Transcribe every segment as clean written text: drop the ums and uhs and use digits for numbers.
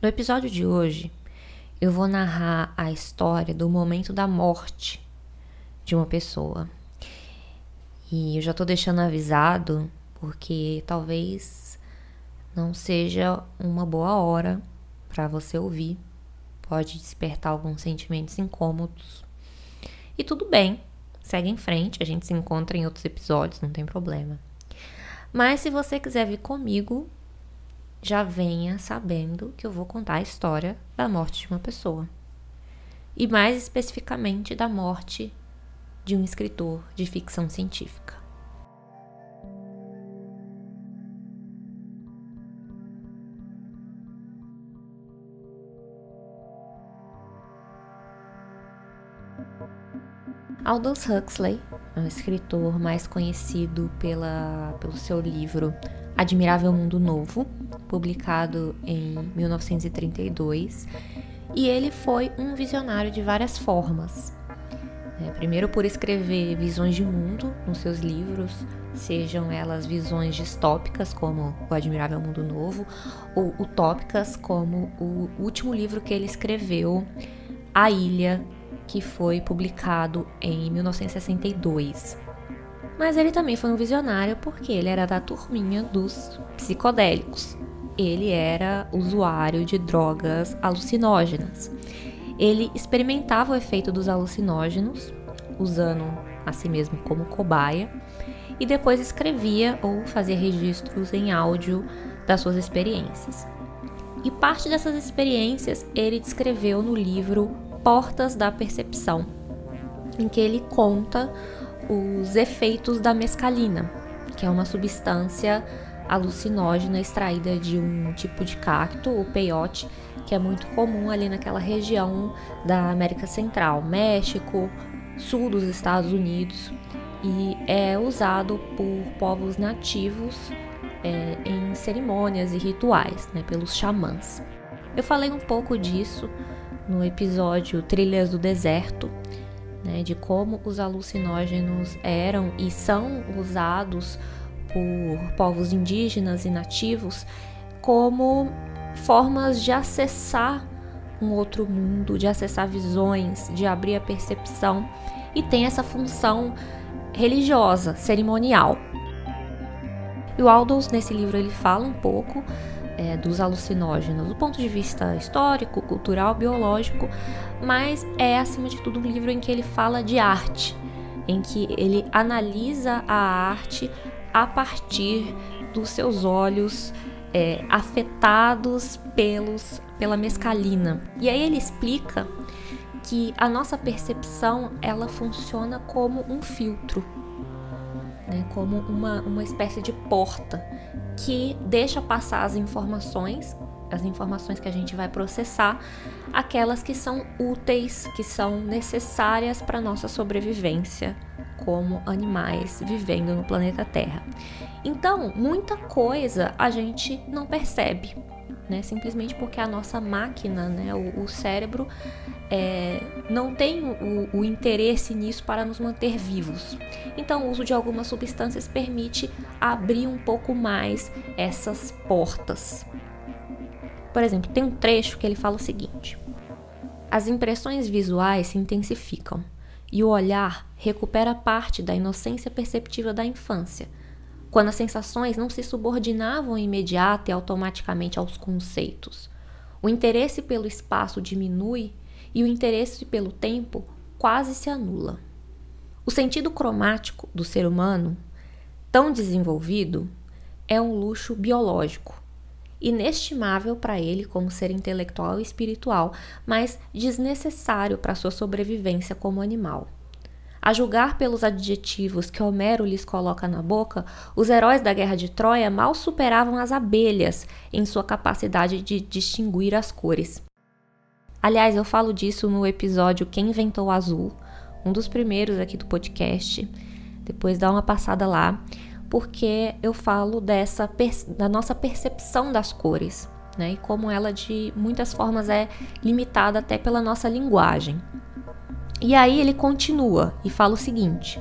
No episódio de hoje, eu vou narrar a história do momento da morte de uma pessoa. E eu já tô deixando avisado porque talvez não seja uma boa hora para você ouvir. Pode despertar alguns sentimentos incômodos. E tudo bem, segue em frente, a gente se encontra em outros episódios, não tem problema. Mas se você quiser vir comigo, já venha sabendo que eu vou contar a história da morte de uma pessoa. E mais especificamente da morte de um escritor de ficção científica. Aldous Huxley é um escritor mais conhecido pelo seu livro Admirável Mundo Novo, publicado em 1932, e ele foi um visionário de várias formas. Primeiro por escrever visões de mundo nos seus livros, sejam elas visões distópicas, como o Admirável Mundo Novo, ou utópicas, como o último livro que ele escreveu, A Ilha, que foi publicado em 1962. Mas ele também foi um visionário porque ele era da turminha dos psicodélicos. Ele era usuário de drogas alucinógenas. Ele experimentava o efeito dos alucinógenos, usando a si mesmo como cobaia, e depois escrevia ou fazia registros em áudio das suas experiências. E parte dessas experiências ele descreveu no livro Portas da Percepção, em que ele conta os efeitos da mescalina, que é uma substância alucinógena extraída de um tipo de cacto, o peyote, que é muito comum ali naquela região da América Central, México, sul dos Estados Unidos, e é usado por povos nativos em cerimônias e rituais, pelos xamãs. Eu falei um pouco disso no episódio Trilhas do Deserto, de como os alucinógenos eram e são usados por povos indígenas e nativos como formas de acessar um outro mundo, de acessar visões, de abrir a percepção, e tem essa função religiosa, cerimonial. E o Aldous, nesse livro, ele fala um pouco dos alucinógenos do ponto de vista histórico, cultural, biológico, mas é, acima de tudo, um livro em que ele fala de arte, em que ele analisa a arte a partir dos seus olhos afetados pela mescalina. E aí ele explica que a nossa percepção, ela funciona como um filtro, como uma espécie de porta que deixa passar as informações que a gente vai processar, aquelas que são úteis, que são necessárias para a nossa sobrevivência como animais vivendo no planeta Terra. Então, muita coisa a gente não percebe, simplesmente porque a nossa máquina, o cérebro, não tem o interesse nisso para nos manter vivos. Então, o uso de algumas substâncias permite abrir um pouco mais essas portas. Por exemplo, tem um trecho que ele fala o seguinte: as impressões visuais se intensificam e o olhar recupera parte da inocência perceptiva da infância, quando as sensações não se subordinavam imediata e automaticamente aos conceitos. O interesse pelo espaço diminui e o interesse pelo tempo quase se anula. O sentido cromático do ser humano, tão desenvolvido, é um luxo biológico, inestimável para ele como ser intelectual e espiritual, mas desnecessário para sua sobrevivência como animal. A julgar pelos adjetivos que Homero lhes coloca na boca, os heróis da Guerra de Troia mal superavam as abelhas em sua capacidade de distinguir as cores. Aliás, eu falo disso no episódio Quem Inventou o Azul, um dos primeiros aqui do podcast. Depois dá uma passada lá, porque eu falo da nossa percepção das cores, e como ela de muitas formas é limitada até pela nossa linguagem. E aí ele continua e fala o seguinte: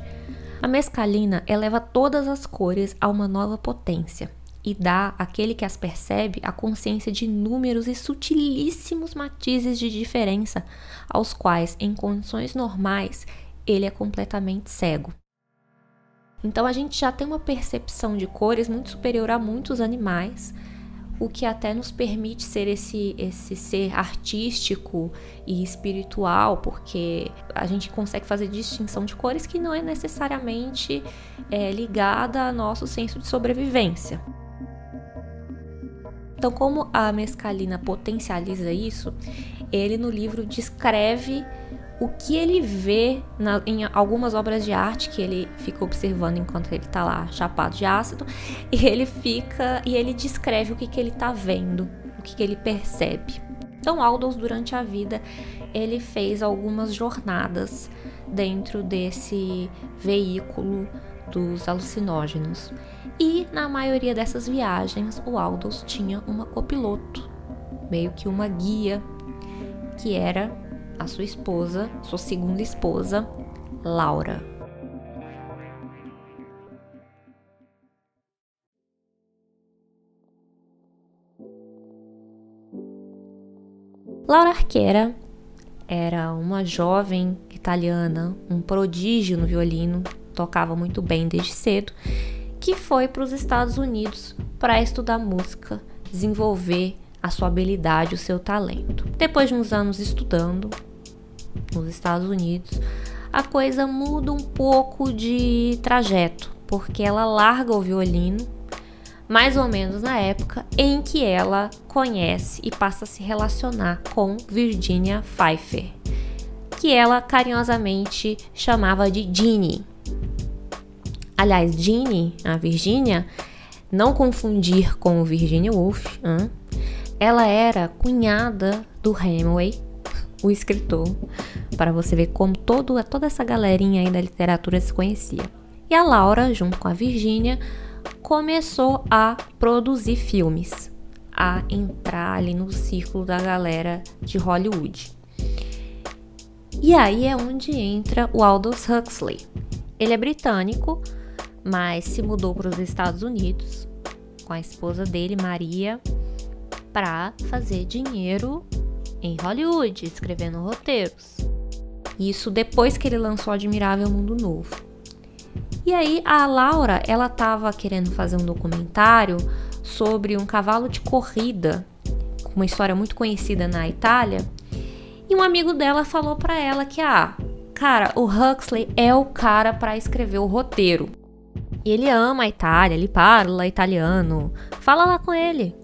a mescalina eleva todas as cores a uma nova potência e dá àquele que as percebe a consciência de inúmeros e sutilíssimos matizes de diferença, aos quais, em condições normais, ele é completamente cego. Então a gente já tem uma percepção de cores muito superior a muitos animais, o que até nos permite ser esse ser artístico e espiritual, porque a gente consegue fazer distinção de cores que não é necessariamente ligada ao nosso senso de sobrevivência. Então, como a mescalina potencializa isso, ele no livro descreve o que ele vê em algumas obras de arte que ele fica observando enquanto ele está lá chapado de ácido, e ele descreve o que ele está vendo, o que ele percebe. Então, Aldous, durante a vida, ele fez algumas jornadas dentro desse veículo dos alucinógenos. E na maioria dessas viagens, o Aldous tinha uma copiloto, meio que uma guia, que era a sua esposa, sua segunda esposa, Laura. Laura Arquera era uma jovem italiana, um prodígio no violino, tocava muito bem desde cedo, que foi para os Estados Unidos para estudar música, desenvolver a sua habilidade, o seu talento. Depois de uns anos estudando nos Estados Unidos, a coisa muda um pouco de trajeto, porque ela larga o violino mais ou menos na época em que ela conhece e passa a se relacionar com Virginia Pfeiffer, que ela carinhosamente chamava de Jeannie. Aliás, Jeannie, a Virginia, não confundir com Virginia Woolf, ela era cunhada do Hemingway, o escritor, para você ver como toda essa galerinha aí da literatura se conhecia. E a Laura, junto com a Virginia, começou a produzir filmes, a entrar ali no círculo da galera de Hollywood. E aí é onde entra o Aldous Huxley. Ele é britânico, mas se mudou para os Estados Unidos com a esposa dele, Maria, para fazer dinheiro em Hollywood, escrevendo roteiros. Isso depois que ele lançou Admirável Mundo Novo. E aí a Laura, ela estava querendo fazer um documentário sobre um cavalo de corrida, com uma história muito conhecida na Itália, e um amigo dela falou para ela que, cara, o Huxley é o cara para escrever o roteiro. E ele ama a Itália, ele parla italiano, fala lá com ele.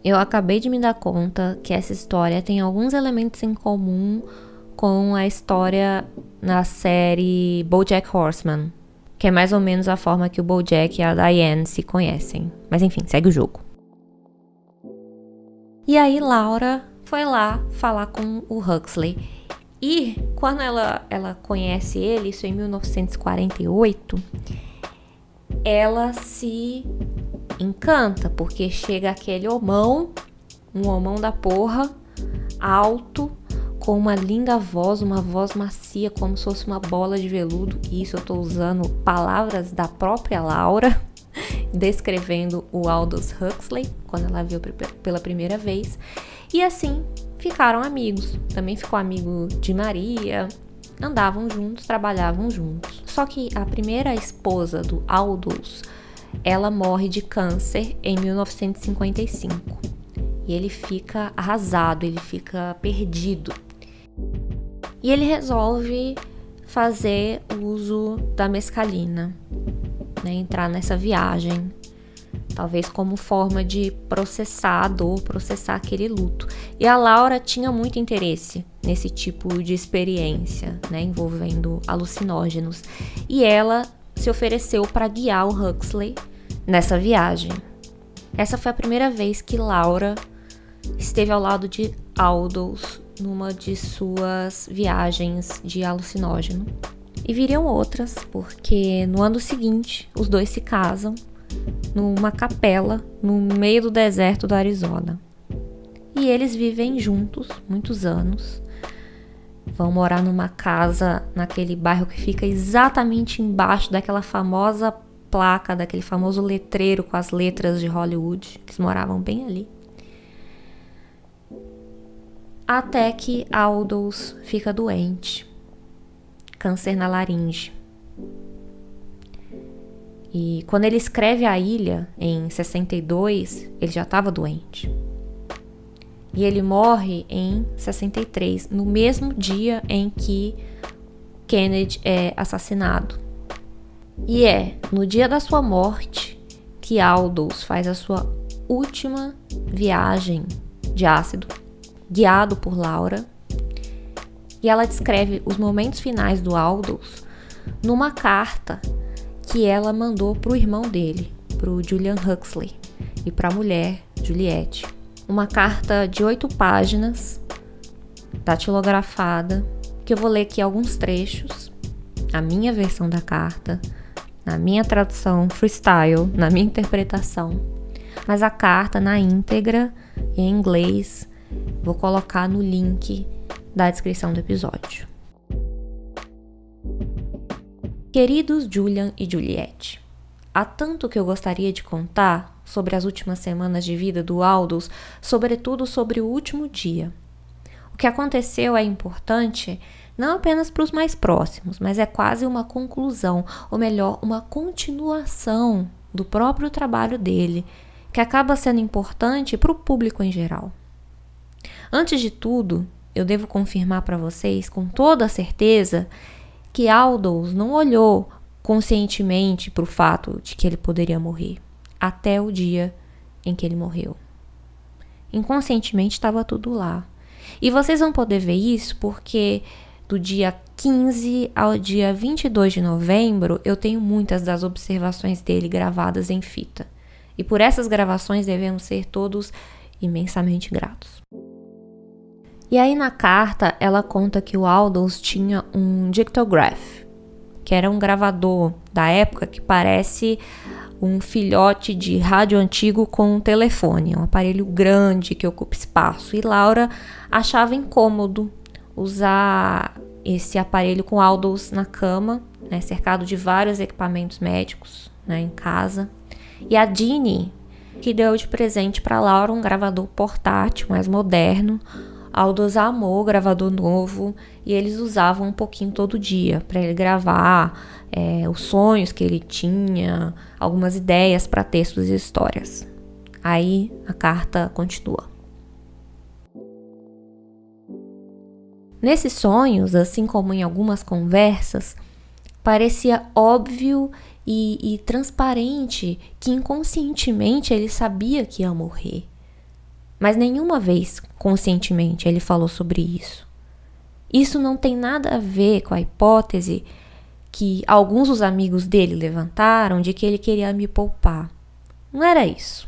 Eu acabei de me dar conta que essa história tem alguns elementos em comum com a história na série BoJack Horseman, que é mais ou menos a forma que o BoJack e a Diane se conhecem. Mas enfim, segue o jogo. E aí Laura foi lá falar com o Huxley. E quando ela conhece ele, isso em 1948, ela se encanta, porque chega aquele homão, um homão da porra, alto, com uma linda voz, uma voz macia, como se fosse uma bola de veludo. E isso eu tô usando palavras da própria Laura, descrevendo o Aldous Huxley, quando ela viu pela primeira vez. E assim, ficaram amigos. Também ficou amigo de Maria, andavam juntos, trabalhavam juntos. Só que a primeira esposa do Aldous, ela morre de câncer em 1955. E ele fica arrasado, ele fica perdido. E ele resolve fazer uso da mescalina, né? Entrar nessa viagem, talvez como forma de processar a dor, processar aquele luto. E a Laura tinha muito interesse nesse tipo de experiência, né? Envolvendo alucinógenos. E ela se ofereceu para guiar o Huxley nessa viagem. Essa foi a primeira vez que Laura esteve ao lado de Aldous numa de suas viagens de alucinógeno. E viriam outras, porque no ano seguinte os dois se casam numa capela no meio do deserto do Arizona. E eles vivem juntos muitos anos. Vão morar numa casa naquele bairro que fica exatamente embaixo daquela famosa placa daquele famoso letreiro com as letras de Hollywood. Eles moravam bem ali. Até que Aldous fica doente. Câncer na laringe. E quando ele escreve A Ilha, em 62, ele já estava doente. E ele morre em 63, no mesmo dia em que Kennedy é assassinado. E é no dia da sua morte que Aldous faz a sua última viagem de ácido, guiado por Laura. E ela descreve os momentos finais do Aldous numa carta que ela mandou para o irmão dele, para o Julian Huxley, e para a mulher, Juliette. Uma carta de 8 páginas, datilografada, que eu vou ler aqui alguns trechos, a minha versão da carta, na minha tradução freestyle, na minha interpretação. Mas a carta na íntegra, em inglês, vou colocar no link da descrição do episódio. Queridos Julian e Juliette, há tanto que eu gostaria de contar sobre as últimas semanas de vida do Aldous, sobretudo sobre o último dia. O que aconteceu é importante não apenas para os mais próximos, mas é quase uma conclusão, ou melhor, uma continuação do próprio trabalho dele, que acaba sendo importante para o público em geral. Antes de tudo, eu devo confirmar para vocês com toda a certeza que Aldous não olhou conscientemente para o fato de que ele poderia morrer, até o dia em que ele morreu. Inconscientemente estava tudo lá. E vocês vão poder ver isso porque do dia 15 ao dia 22 de novembro eu tenho muitas das observações dele gravadas em fita. E por essas gravações devemos ser todos imensamente gratos. E aí na carta ela conta que o Aldous tinha um dictograph, que era um gravador da época que parece um filhote de rádio antigo com um telefone, um aparelho grande que ocupa espaço. E Laura achava incômodo usar esse aparelho com Aldous na cama, né, cercado de vários equipamentos médicos, né, em casa. E a Jeannie, que deu de presente para Laura um gravador portátil mais moderno. Aldous amou o gravador novo e eles usavam um pouquinho todo dia para ele gravar os sonhos que ele tinha, algumas ideias para textos e histórias. Aí a carta continua. Nesses sonhos, assim como em algumas conversas, parecia óbvio e transparente que inconscientemente ele sabia que ia morrer. Mas nenhuma vez, conscientemente, ele falou sobre isso. Isso não tem nada a ver com a hipótese que alguns dos amigos dele levantaram de que ele queria me poupar. Não era isso.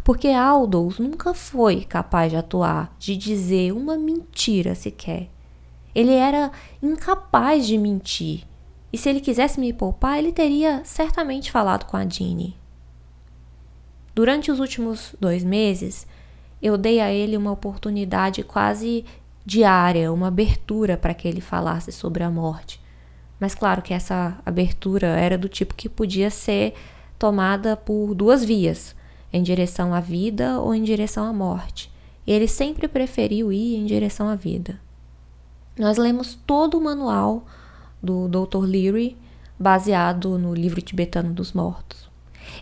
Porque Aldous nunca foi capaz de atuar, de dizer uma mentira sequer. Ele era incapaz de mentir. E se ele quisesse me poupar, ele teria certamente falado com a Jeannie. Durante os últimos 2 meses, eu dei a ele uma oportunidade quase diária, uma abertura para que ele falasse sobre a morte. Mas claro que essa abertura era do tipo que podia ser tomada por 2 vias, em direção à vida ou em direção à morte. E ele sempre preferiu ir em direção à vida. Nós lemos todo o manual do Dr. Leary, baseado no livro tibetano dos mortos.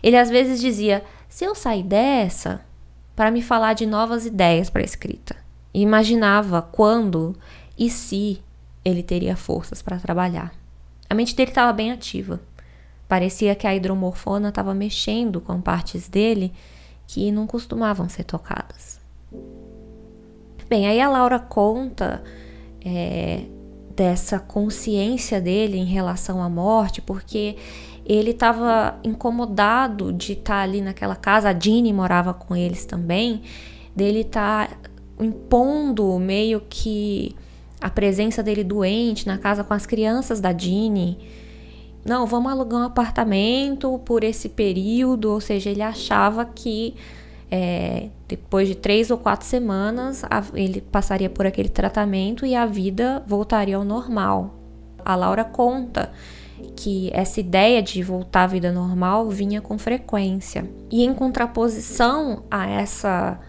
Ele às vezes dizia, se eu sair dessa, para me falar de novas ideias para a escrita. E imaginava quando e se ele teria forças para trabalhar. A mente dele estava bem ativa. Parecia que a hidromorfona estava mexendo com partes dele que não costumavam ser tocadas. Bem, aí a Laura conta dessa consciência dele em relação à morte, porque ele estava incomodado de estar ali naquela casa, a Jeannie morava com eles também, dele estar impondo meio que a presença dele doente na casa com as crianças da Jeannie. Não, vamos alugar um apartamento por esse período, ou seja, ele achava que depois de 3 ou 4 semanas ele passaria por aquele tratamento e a vida voltaria ao normal. A Laura conta que essa ideia de voltar à vida normal vinha com frequência. E em contraposição a essa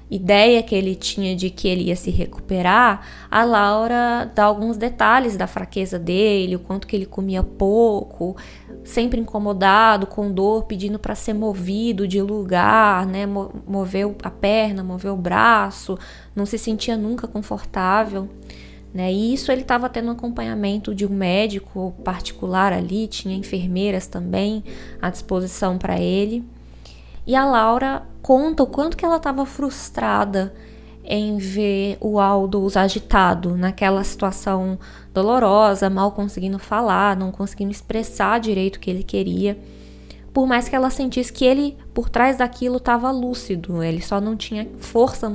ideia que ele tinha de que ele ia se recuperar, a Laura dá alguns detalhes da fraqueza dele, o quanto que ele comia pouco, sempre incomodado, com dor, pedindo para ser movido de lugar, né? Moveu a perna, moveu o braço, não se sentia nunca confortável, né? E isso ele estava tendo acompanhamento de um médico particular ali, tinha enfermeiras também à disposição para ele. E a Laura conta o quanto que ela estava frustrada em ver o Aldous agitado, naquela situação dolorosa, mal conseguindo falar, não conseguindo expressar direito o que ele queria. Por mais que ela sentisse que ele, por trás daquilo, estava lúcido, ele só não tinha força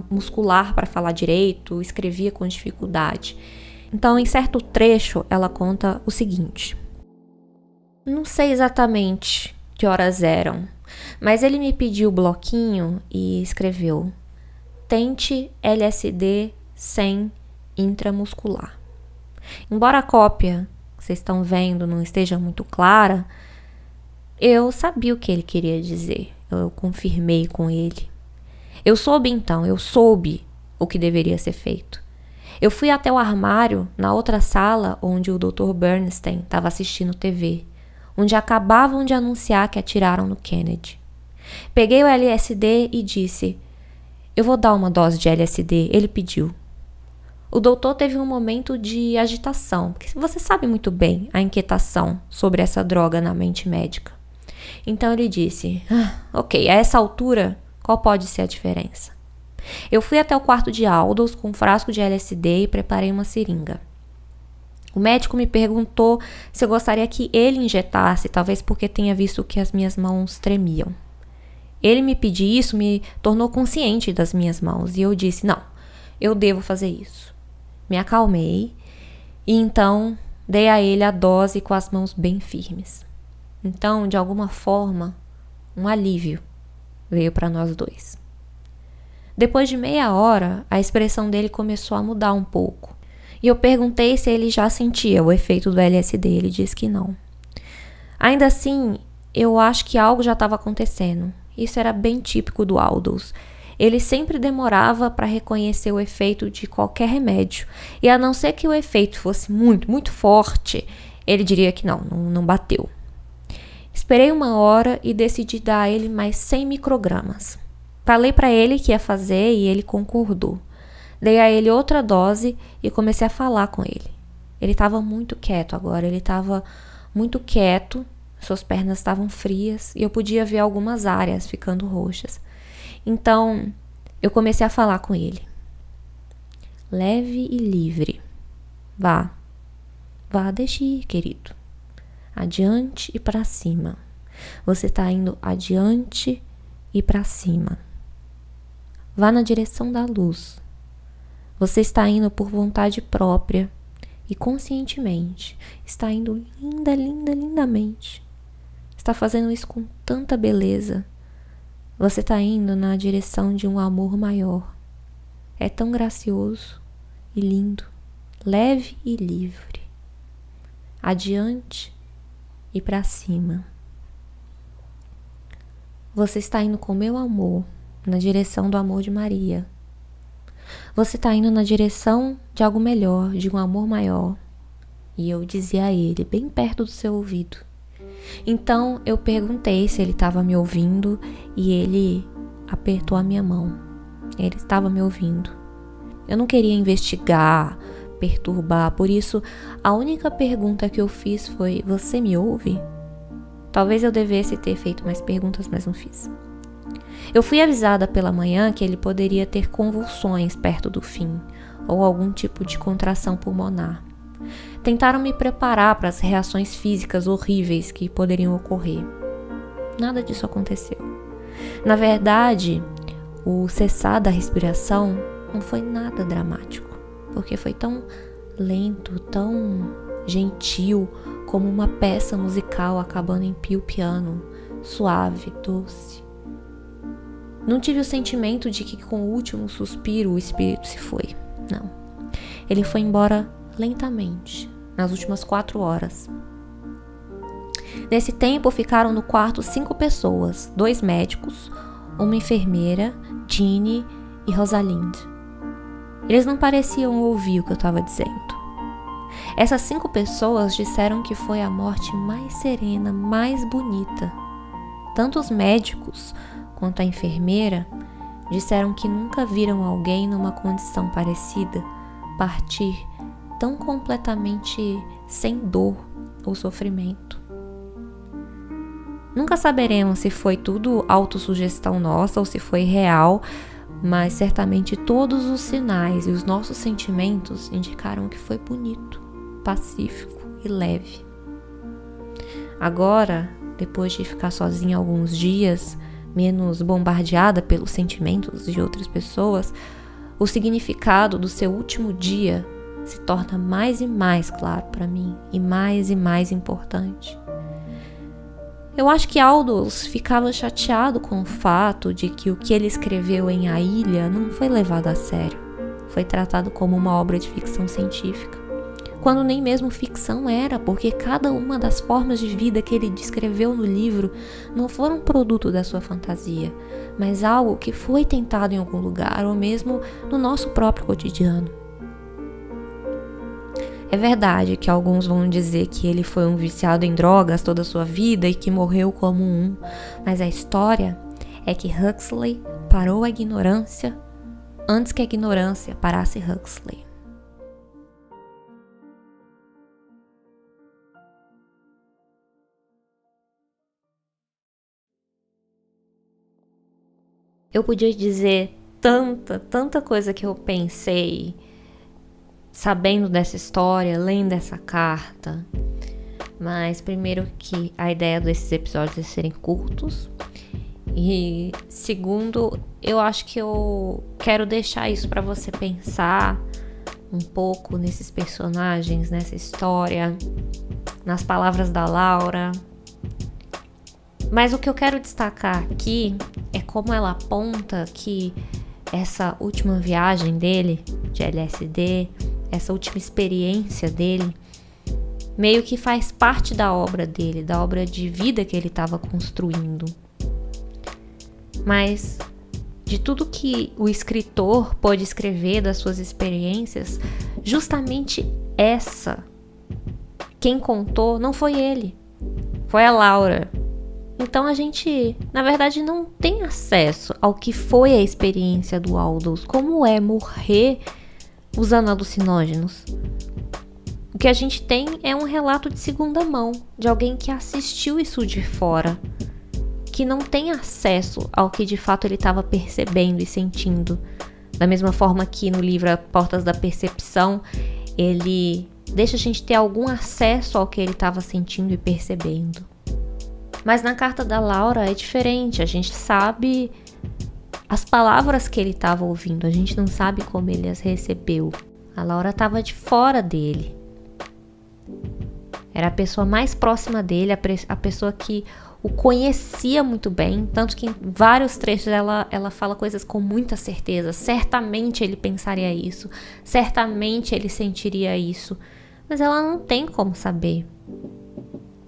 muscular para falar direito, escrevia com dificuldade. Então, em certo trecho, ela conta o seguinte: não sei exatamente que horas eram, mas ele me pediu o bloquinho e escreveu: tente LSD sem intramuscular. Embora a cópia que vocês estão vendo não esteja muito clara, eu sabia o que ele queria dizer. Eu confirmei com ele. Eu soube o que deveria ser feito. Eu fui até o armário na outra sala onde o Dr. Bernstein estava assistindo TV, onde acabavam de anunciar que atiraram no Kennedy. Peguei o LSD e disse: eu vou dar uma dose de LSD, ele pediu. O doutor teve um momento de agitação, porque você sabe muito bem a inquietação sobre essa droga na mente médica. Então ele disse: ok, a essa altura, qual pode ser a diferença? Eu fui até o quarto de Aldous com um frasco de LSD e preparei uma seringa. O médico me perguntou se eu gostaria que ele injetasse, talvez porque tenha visto que as minhas mãos tremiam. Ele me pedir isso me tornou consciente das minhas mãos e eu disse: não, eu devo fazer isso. Me acalmei e então dei a ele a dose com as mãos bem firmes. Então, de alguma forma, um alívio veio para nós dois. Depois de meia hora, a expressão dele começou a mudar um pouco. E eu perguntei se ele já sentia o efeito do LSD. Ele disse que não. Ainda assim, eu acho que algo já estava acontecendo. Isso era bem típico do Aldous. Ele sempre demorava para reconhecer o efeito de qualquer remédio. E a não ser que o efeito fosse muito, muito forte, ele diria que não bateu. Esperei uma hora e decidi dar a ele mais 100 microgramas. Falei para ele que ia fazer e ele concordou. Dei a ele outra dose e comecei a falar com ele. Ele estava muito quieto agora, ele estava muito quieto, suas pernas estavam frias e eu podia ver algumas áreas ficando roxas. Então, eu comecei a falar com ele. Leve e livre. Vá, deixe ir, querido. Adiante e para cima. Você está indo adiante e para cima. Vá na direção da luz. Você está indo por vontade própria e conscientemente. Está indo lindamente. Está fazendo isso com tanta beleza. Você está indo na direção de um amor maior. É tão gracioso e lindo, leve e livre. Adiante e para cima. Você está indo com meu amor na direção do amor de Maria. Você está indo na direção de algo melhor, de um amor maior. E eu dizia a ele, bem perto do seu ouvido. Então eu perguntei se ele estava me ouvindo e ele apertou a minha mão. Ele estava me ouvindo. Eu não queria investigar, perturbar, por isso a única pergunta que eu fiz foi: você me ouve? Talvez eu devesse ter feito mais perguntas, mas não fiz. Eu fui avisada pela manhã que ele poderia ter convulsões perto do fim, ou algum tipo de contração pulmonar. Tentaram me preparar para as reações físicas horríveis que poderiam ocorrer. Nada disso aconteceu. Na verdade, o cessar da respiração não foi nada dramático, porque foi tão lento, tão gentil, como uma peça musical acabando em pio-piano, suave, doce. Não tive o sentimento de que com o último suspiro o espírito se foi. Não. Ele foi embora lentamente, nas últimas 4 horas. Nesse tempo, ficaram no quarto 5 pessoas, 2 médicos, uma enfermeira, Jeanne e Rosalind. Eles não pareciam ouvir o que eu estava dizendo. Essas 5 pessoas disseram que foi a morte mais serena, mais bonita. Tanto os médicos quanto a enfermeira disseram que nunca viram alguém numa condição parecida partir tão completamente sem dor ou sofrimento. Nunca saberemos se foi tudo autossugestão nossa ou se foi real, mas certamente todos os sinais e os nossos sentimentos indicaram que foi bonito, pacífico e leve. Agora, depois de ficar sozinha alguns dias, menos bombardeada pelos sentimentos de outras pessoas, o significado do seu último dia se torna mais e mais claro para mim e mais importante. Eu acho que Aldous ficava chateado com o fato de que o que ele escreveu em A Ilha não foi levado a sério. Foi tratado como uma obra de ficção científica, quando nem mesmo ficção era, porque cada uma das formas de vida que ele descreveu no livro não foram produto da sua fantasia, mas algo que foi tentado em algum lugar ou mesmo no nosso próprio cotidiano. É verdade que alguns vão dizer que ele foi um viciado em drogas toda a sua vida e que morreu como um, mas a história é que Huxley parou a ignorância antes que a ignorância parasse Huxley. Eu podia dizer tanta coisa que eu pensei sabendo dessa história, lendo essa carta. Mas primeiro que a ideia desses episódios é serem curtos. E segundo, eu acho que eu quero deixar isso para você pensar um pouco nesses personagens, nessa história, nas palavras da Laura. Mas o que eu quero destacar aqui é como ela aponta que essa última viagem dele de LSD, essa última experiência dele, meio que faz parte da obra dele, da obra de vida que ele estava construindo. Mas de tudo que o escritor pôde escrever das suas experiências, justamente quem contou não foi ele, foi a Laura. Então a gente, na verdade, não tem acesso ao que foi a experiência do Aldous, como é morrer usando alucinógenos. O que a gente tem é um relato de segunda mão, de alguém que assistiu isso de fora, que não tem acesso ao que de fato ele estava percebendo e sentindo. Da mesma forma que no livro Portas da Percepção, ele deixa a gente ter algum acesso ao que ele estava sentindo e percebendo. Mas na carta da Laura é diferente, a gente sabe as palavras que ele estava ouvindo, a gente não sabe como ele as recebeu. A Laura estava de fora dele. Era a pessoa mais próxima dele, a pessoa que o conhecia muito bem, tanto que em vários trechos ela fala coisas com muita certeza. Certamente ele pensaria isso, certamente ele sentiria isso, mas ela não tem como saber.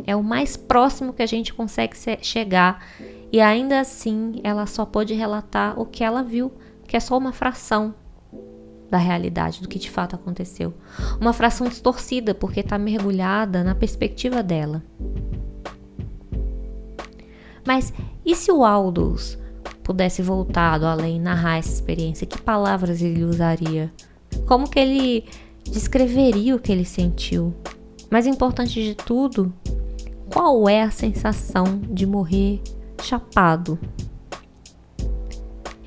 É o mais próximo que a gente consegue chegar. E ainda assim, ela só pôde relatar o que ela viu, que é só uma fração da realidade, do que de fato aconteceu. Uma fração distorcida, porque está mergulhada na perspectiva dela. Mas e se o Aldous pudesse voltar do além e narrar essa experiência? Que palavras ele usaria? Como que ele descreveria o que ele sentiu? Mais importante de tudo, qual é a sensação de morrer chapado?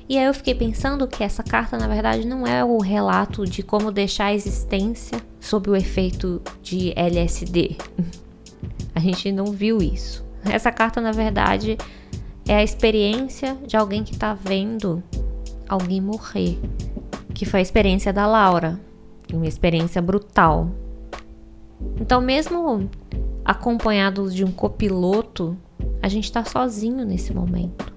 E aí eu fiquei pensando que essa carta, na verdade, não é o relato de como deixar a existência sob o efeito de LSD. A gente não viu isso. Essa carta, na verdade, é a experiência de alguém que está vendo alguém morrer, que foi a experiência da Laura, uma experiência brutal. Então, mesmo acompanhados de um copiloto, a gente está sozinho nesse momento.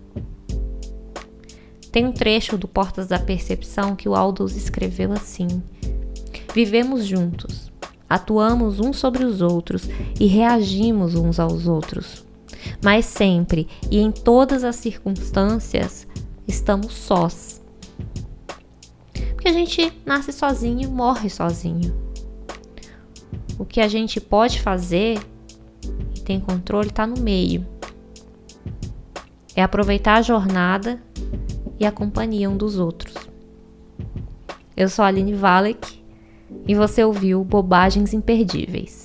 Tem um trecho do Portas da Percepção que o Aldous escreveu assim: vivemos juntos, atuamos uns sobre os outros e reagimos uns aos outros. Mas sempre e em todas as circunstâncias estamos sós. Porque a gente nasce sozinho, morre sozinho. O que a gente pode fazer e tem controle está no meio. É aproveitar a jornada e a companhia um dos outros. Eu sou a Aline Valek e você ouviu Bobagens Imperdíveis.